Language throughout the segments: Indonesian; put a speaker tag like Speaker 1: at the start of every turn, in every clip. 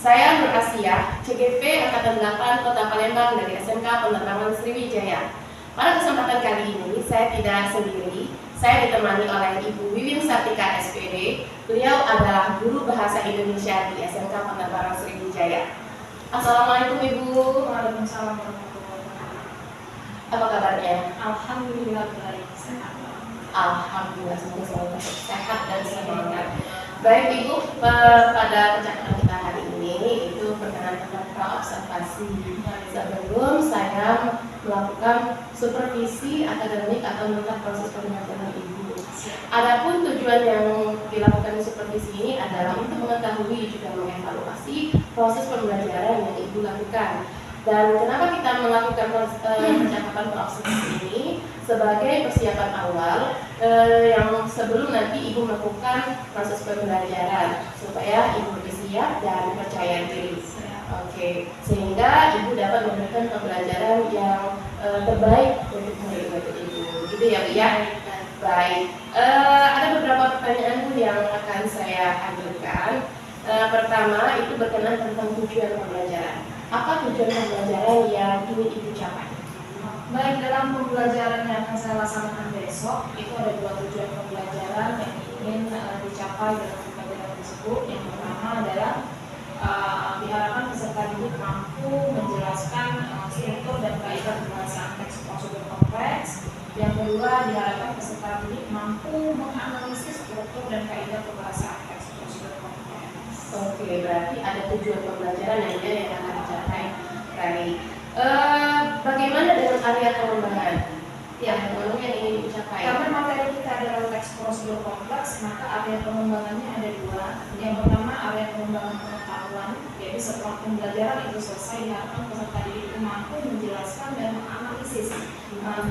Speaker 1: Saya Nur Asia, CGP Angkatan 8 Kota Palembang dari SMK Penerangan Sriwijaya. Pada kesempatan kali ini, saya tidak sendiri. Saya ditemani oleh Ibu Wiwin Sartika SPD. Beliau adalah guru bahasa Indonesia di SMK Penerangan Sriwijaya. Assalamualaikum Ibu.
Speaker 2: Waalaikumsalam warahmatullahi wabarakatuh.
Speaker 1: Apa kabarnya?
Speaker 2: Alhamdulillah baik, sehat.
Speaker 1: Alhamdulillah, semoga selalu sehat dan semangat. Baik Ibu, pada percakapan kita hari ini itu berkenaan tentang praobservasi. Sebelum saya melakukan supervisi akademik atau melihat proses pembelajaran Ibu. Adapun tujuan yang dilakukan supervisi ini adalah untuk mengetahui juga mengevaluasi proses pembelajaran yang Ibu lakukan. Dan kenapa kita melakukan percakapan praobservasi ini? Sebagai persiapan awal yang sebelum nanti Ibu melakukan proses pembelajaran supaya Ibu lebih siap dan percaya diri. Oke, sehingga Ibu dapat memberikan pembelajaran yang terbaik untuk murid-murid Ibu. Gitu ya Bu ya? Baik. Ada beberapa pertanyaan yang akan saya ajukan. Pertama itu berkenaan tentang tujuan pembelajaran. Apa tujuan pembelajaran yang ingin Ibu capai?
Speaker 2: Baik, dalam pembelajaran yang akan saya laksanakan besok, itu ada dua tujuan pembelajaran yang ingin dicapai dalam pembelajaran tersebut. Yang pertama adalah diharapkan peserta didik mampu menjelaskan struktur dan kaidah pembahasan teks prosedur kompleks. Yang kedua, diharapkan peserta didik mampu menganalisis struktur dan kaidah pembahasan teks prosedur kompleks.
Speaker 1: Oke, berarti ada tujuan pembelajaran yang akan dicapai. Baik. Bagaimana dengan area pengembangan? Ya, yang ingin dicapai.
Speaker 2: Karena materi kita adalah teks prosedur kompleks, maka area pengembangannya ada dua. Yang pertama, area pengembangan pengetahuan. Jadi setelah pembelajaran itu selesai, diharapkan peserta didik itu mampu menjelaskan dan menganalisis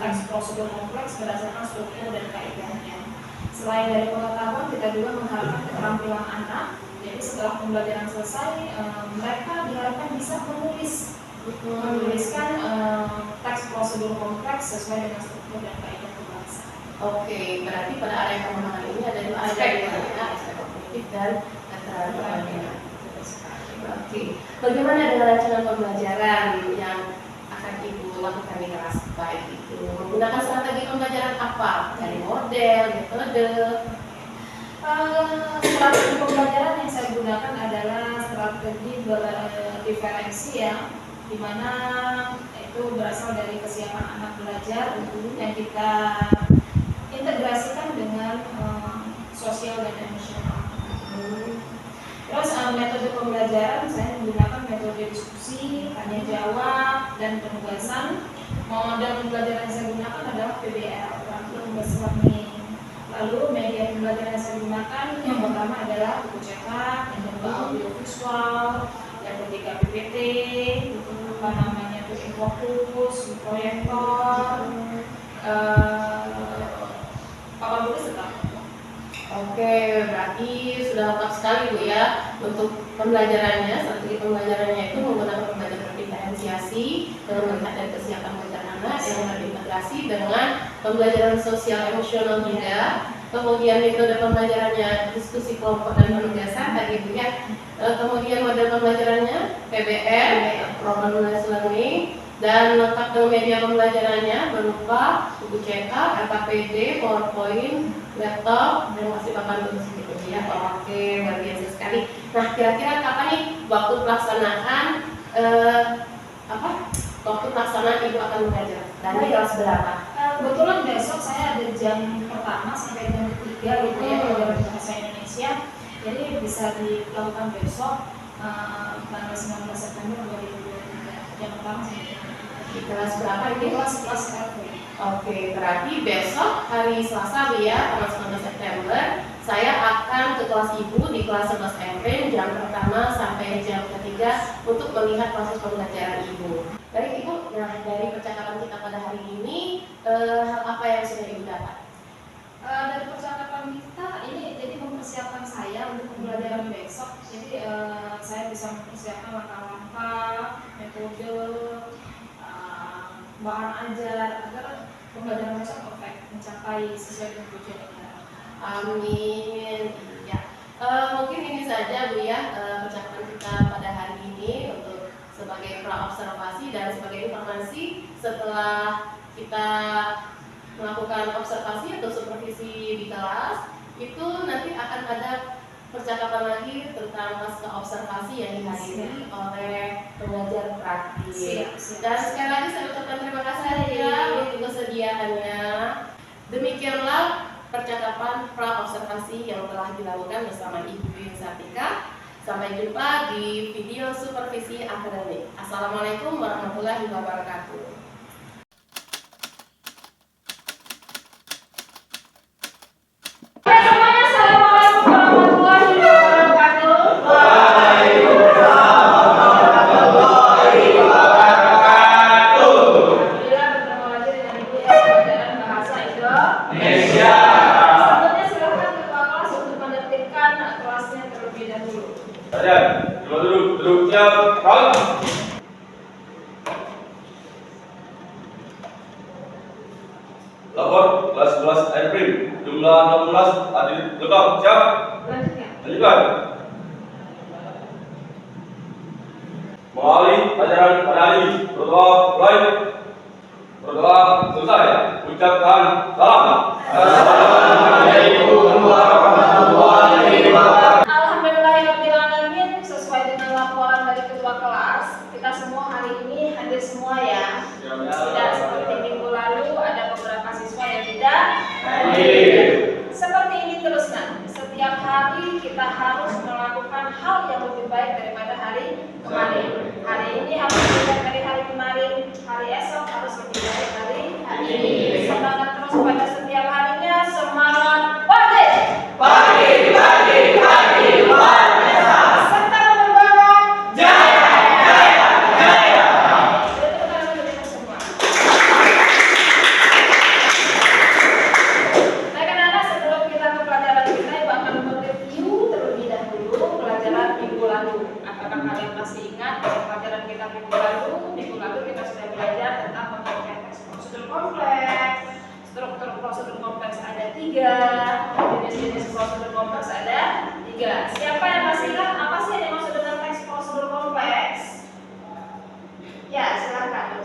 Speaker 2: teks prosedur kompleks berdasarkan struktur dan kaidahnya. Selain dari pengetahuan, kita juga mengharapkan keterampilan anak. Jadi setelah pembelajaran selesai, mereka diharapkan bisa menuliskan teks prosedur kompleks sesuai dengan struktur dan kaidah pembahasan.
Speaker 1: Oke, berarti pada area pengembangan ini ada dua aspek, aspek kognitif dan keterampilan. Oke, bagaimana dengan rancangan pembelajaran yang akan Ibu lakukan di kelas? Baik itu menggunakan strategi pembelajaran apa? Dari model, metode.
Speaker 2: Strategi pembelajaran yang saya gunakan adalah strategi diferensi ya, di mana itu berasal dari kesiapan anak belajar yang kita integrasikan dengan sosial dan emosional. Terus metode pembelajaran saya menggunakan metode diskusi, tanya jawab, dan penugasan. Model pembelajaran yang saya gunakan adalah PBL, Practical Based Learning. Lalu media pembelajaran yang saya gunakan yang pertama adalah buku cetak, yang kedua audio visual, yang ketiga PPT, apa namanya itu fokus, proyektor, papan tulis tetap.
Speaker 1: Oke, berarti sudah lengkap sekali Bu ya untuk pembelajarannya. Strategi pembelajarannya itu menggunakan pembelajaran berdiferensiasi dengan melihat dari kesiapan belajar anak yang terintegrasi dengan pembelajaran sosial emosional juga. Kemudian metode pembelajarannya diskusi kelompok dan penugasan tadi Bu ya. Kemudian model pembelajarannya PBL, Problem Based Learning, dan lengkap dengan media pembelajarannya berupa buku cetak, LKPD, PowerPoint, laptop, dan masih papan tulis gitu ya. Oke, luar biasa sekali. Nah, kira-kira kapan nih waktu pelaksanaan waktu pelaksanaan Ibu akan mengajar? Dan di kelas berapa?
Speaker 2: Kebetulan besok saya ada jam pertama sampai jam 3 gitu ya pelajaran bahasa Indonesia. Jadi bisa dilakukan besok tanggal 19 September 2023. Jam pertama sampai jam 3.
Speaker 1: Di kelas berapa ini?
Speaker 2: Kelas RP.
Speaker 1: Oke, berarti besok hari Selasa Bu ya, tanggal 19 September saya akan ke kelas Ibu di kelas 11 MP jam pertama sampai jam ketiga untuk melihat proses pembelajaran Ibu. Baik Ibu, nah dari percakapan kita pada hari ini hal apa yang sudah Ibu dapat?
Speaker 2: Dari percakapan kita ini jadi mempersiapkan saya untuk pembelajaran besok. Jadi saya bisa mempersiapkan langkah-langkah, metode, bahan ajar agar pembelajaran besok perfect mencapai sesuai dengan tujuan yang kita.
Speaker 1: Amin. Ya, mungkin ini saja Bu ya percakapan kita pada hari sebagai pra-observasi dan sebagai informasi setelah kita melakukan observasi atau supervisi di kelas, itu nanti akan ada percakapan lagi tentang pasca observasi yang dihadiri oleh pengajar praktis. Dan sekali lagi saya ucapkan terima kasih ya untuk kesediaannya. Demikianlah percakapan pra-observasi yang telah dilakukan bersama Ibu Sartika. Sampai jumpa di video supervisi akademik. Assalamualaikum warahmatullahi wabarakatuh.
Speaker 3: Lapor kelas 11 April jumlah 16 hadir lengkap. Siap? Lanjutkan. Mengawali ajaran pada hari ini, berdoa mulai. Berdoa selesai. Ucapkan salam. Assalamualaikum warahmatullahi wabarakatuh.
Speaker 2: Alhamdulillahirrahmanirrahim. Sesuai dengan laporan dari ketua kelas, kita semua hari ini hadir semua ya. Tidak seperti minggu lalu ada beberapa siswa yang tidak hadir. Seperti ini terus nanti. Setiap hari kita harus melakukan hal yang lebih baik daripada hari kemarin. Hari ini harus lebih baik dari hari kemarin. Hari esok harus lebih baik dari hari ini. Semangat terus pada setiap harinya. Semangat pagi. Luar biasa. Serta membawa jaya. Semua. Baik anak-anak, sebelum kita ke pelajaran kita, Ibu akan mereview terlebih dahulu pelajaran minggu lalu. Apakah kalian masih ingat pelajaran kita minggu lalu? Minggu lalu kita sudah belajar tentang pengertian teks prosedur kompleks. Struktur prosedur kompleks ada 3, jenis-jenis prosedur kompleks ada 3. Siapa yang masih ingat apa sih yang dimaksud dengan teks prosedur kompleks? Ya, silakan.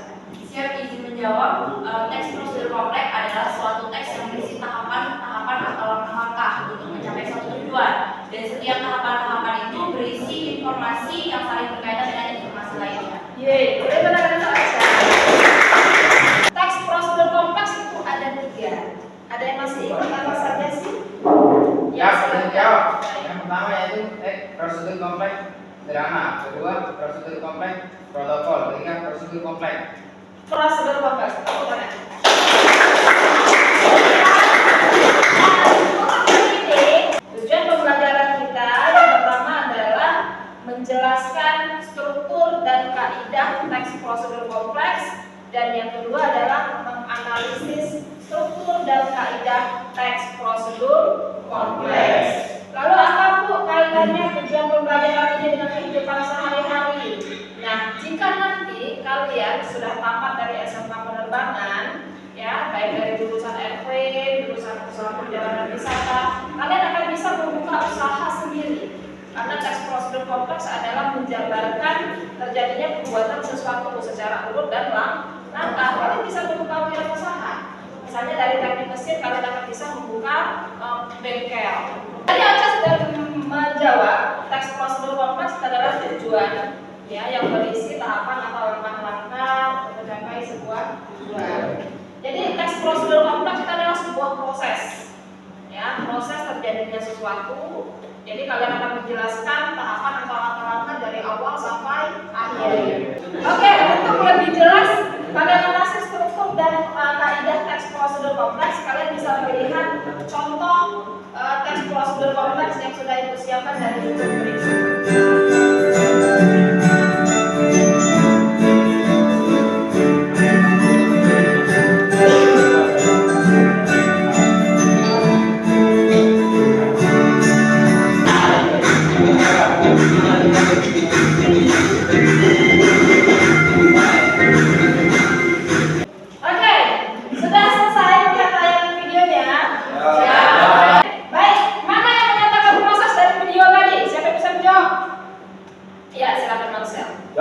Speaker 4: Siap izin menjawab. Teks prosedur kompleks adalah suatu teks yang berisi tahapan-tahapan atau langkah-langkah untuk mencapai suatu tujuan. Dan setiap tahapan-tahapan itu berisi informasi yang saling berkaitan dengan informasi lainnya.
Speaker 2: Yeay, boleh benar-benar teks prosedur kompleks itu ada 3. Ada yang masih ingat apa saja sih?
Speaker 5: Ya, saya jawab. Yang pertama yaitu prosedur kompleks sederhana, kedua prosedur kompleks protokol, ketiga prosedur kompleks.
Speaker 2: Prosedur kompleks itu mana? Tujuan pembelajaran kita yang pertama adalah menjelaskan struktur dan kaidah teks prosedur kompleks, dan yang kedua adalah menganalisis struktur dan kaidah teks prosedur kompleks. Lalu apa Bu kaitannya tujuan pembelajaran ini dengan kehidupan sehari-hari? Nah, jika nanti kalian sudah tamat dari SMK penerbangan, ya baik dari jurusan RV, jurusan usaha perjalanan wisata, kalian akan bisa membuka usaha sendiri. Karena teks prosedur kompleks adalah menjabarkan terjadinya perbuatan sesuatu secara urut dan langkah. Kalian bisa membuka wirausaha. Misalnya dari teknik mesin kalian akan bisa membuka bengkel. Tadi Aca sudah menjawab teks prosedur kompleks adalah tujuan, ya, yang berisi tahapan atau langkah-langkah untuk mencapai sebuah tujuan. Jadi teks prosedur kompleks adalah sebuah proses, ya, proses terjadinya sesuatu. Jadi kalian akan menjelaskan tahapan atau langkah-langkah dari awal sampai akhir. Oke, untuk lebih jelas kalian analisis struktur dan kaidah teks prosedur kompleks, kalian bisa melihat contoh teks prosedur kompleks yang sudah Ibu siapkan dari YouTube berikut.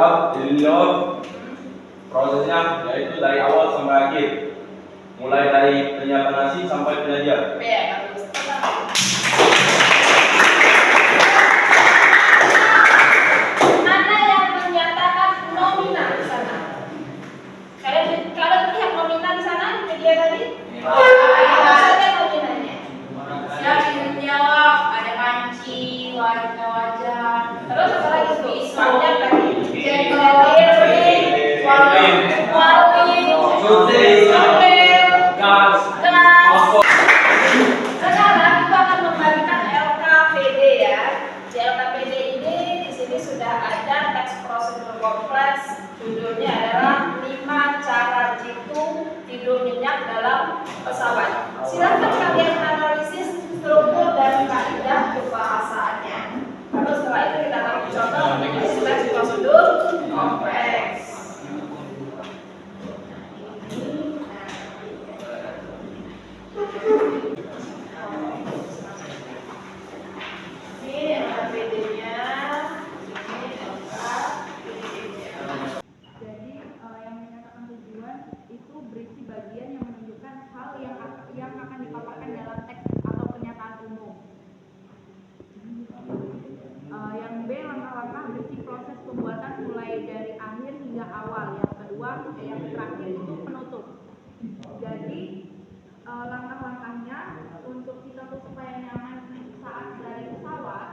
Speaker 3: Siap, dilinjau. Prosesnya yaitu dari awal sampai akhir. Mulai dari penyiapan nasi sampai penyajian.
Speaker 2: Ya, bagus. Mana yang menyatakan nomina di sana? Kalian lihat nomina di sana di media tadi? Apa saja nominanya?
Speaker 4: Siap dijawab. Ada panci, wajan,
Speaker 2: Terus apa lagi tuh?
Speaker 4: pisau,
Speaker 2: Banyak lagi.
Speaker 4: jengkol,
Speaker 2: Piring, warung,
Speaker 3: Gas.
Speaker 2: sekarang kita akan membagikan LKPD ya. Di LKPD ini di sini sudah ada teks prosedur kompleks. Judulnya adalah 5 cara jitu tidur nyenyak dalam pesawat. Silakan kalian analisis struktur dan kaidah kebahasaannya. Lalu setelah itu kita akan mencoba menulis teks prosedur kompleks. Ini LKPD-nya. Ini LKPD-nya.
Speaker 6: Jadi yang menyatakan tujuan itu berisi bagian yang menunjukkan hal yang akan dipaparkan dalam teks atau pernyataan umum. Yang B, langkah-langkah berisi proses pembuatan mulai dari akhir hingga awal. Yang kedua, yang terakhir itu penutup. Jadi langkah-langkahnya untuk kita tuh supaya nyaman saat dari pesawat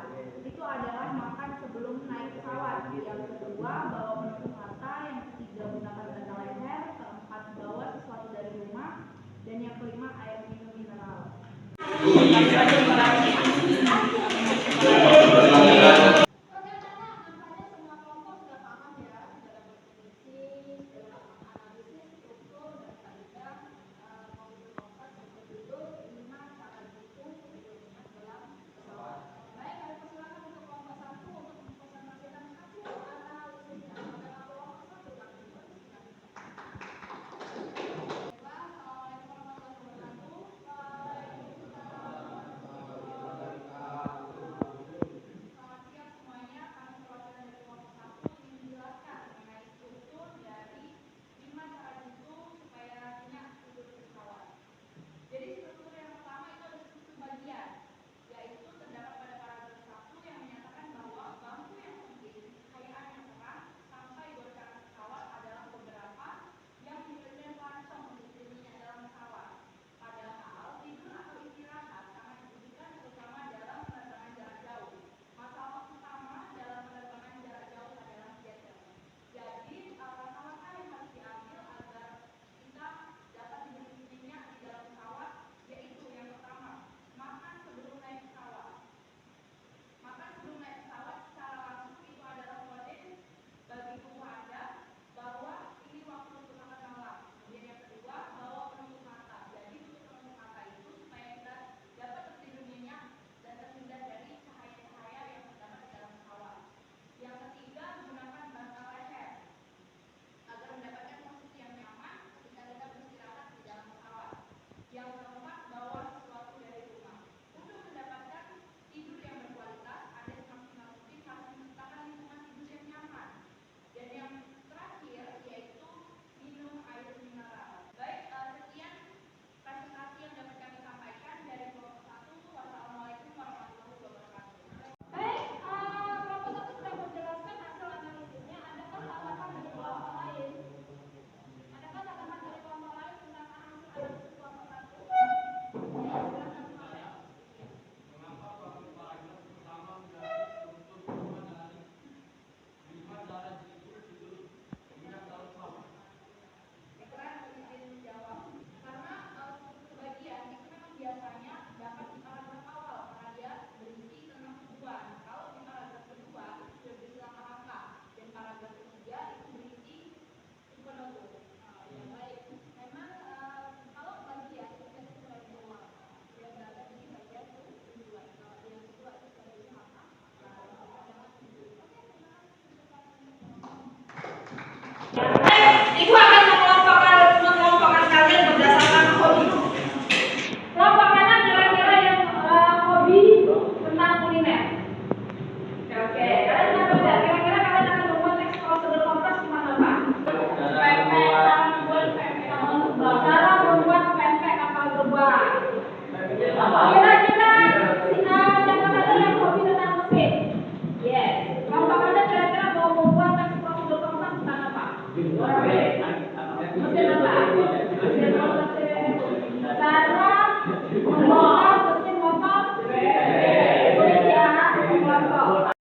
Speaker 6: itu adalah makan sebelum naik pesawat. Yang kedua, bawa penutup mata. Yang ketiga, gunakan tanda leher. Keempat, bawa sesuatu dari rumah. Dan yang kelima, air minum mineral. Mesin apa? Cara membongkar mesin motor. Tulis ya, kelompok.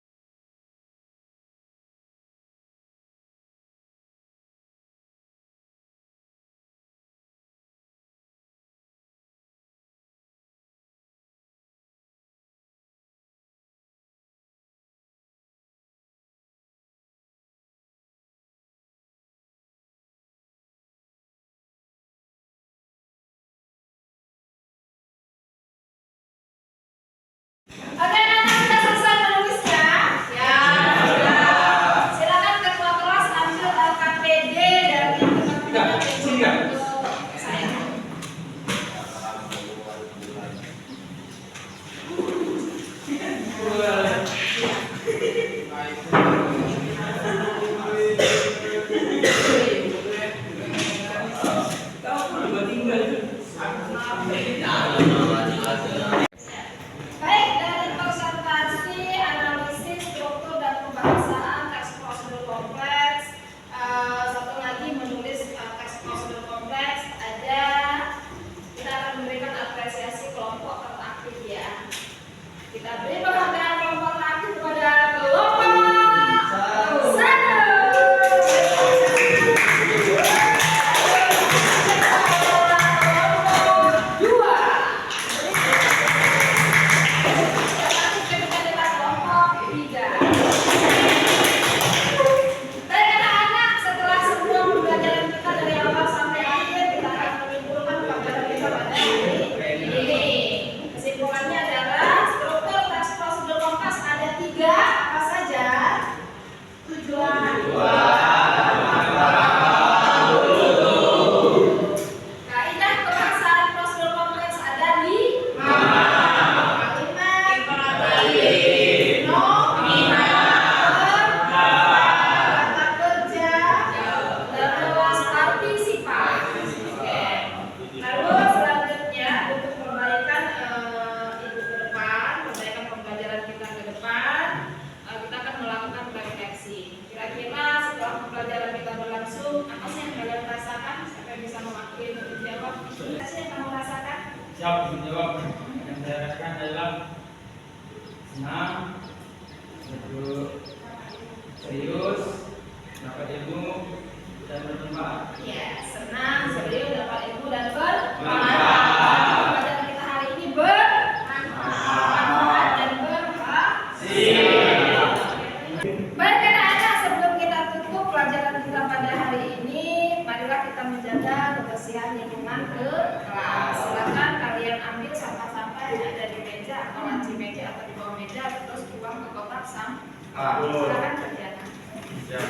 Speaker 2: Oke, anak-anak kita selesai menulisnya. Ya. Silakan ketua kelas ambil LKPD dari teman-teman untuk saya. Baik, dari presentasi, analisis, struktur dan pembahasan teks prosedur kompleks. Satu lagi menulis teks prosedur kompleks. Kita akan memberikan apresiasi kelompok teraktif ya. Kita beri penghargaan kelompok teraktif kepada kelompok 1. Kesimpulannya adalah struktur teks prosedur kompleks ada 3, apa saja? Tujuan. Kaidah pembahasan prosedur kompleks ada 5. Kalimat kata kerja, terus partisipan. Oke. Lalu selanjutnya untuk perbaikan perbaikan pembelajaran kita ke depan, kita akan melakukan refleksi. Kira-kira setelah pembelajaran kita berlangsung, apa sih yang kalian rasakan? Siapa yang bisa mewakili untuk menjawab? Apa sih yang kamu rasakan?
Speaker 5: Siap menjawab. Yang saya rasakan adalah senang, serius, dapat ilmu dan bermanfaat.
Speaker 2: Ya, senang, serius, dapat ilmu dan bermanfaat. Pembelajaran kita hari ini bermanfaat dan berhasil. Baik anak-anak, sebelum kita tutup pelajaran kita pada hari ini, marilah kita menjaga kebersihan lingkungan ke kelas. Silakan kalian ambil sampah-sampah yang ada di meja atau laci meja atau di bawah meja, terus buang ke kotak sampah. Silakan kerjakan.
Speaker 5: Siap.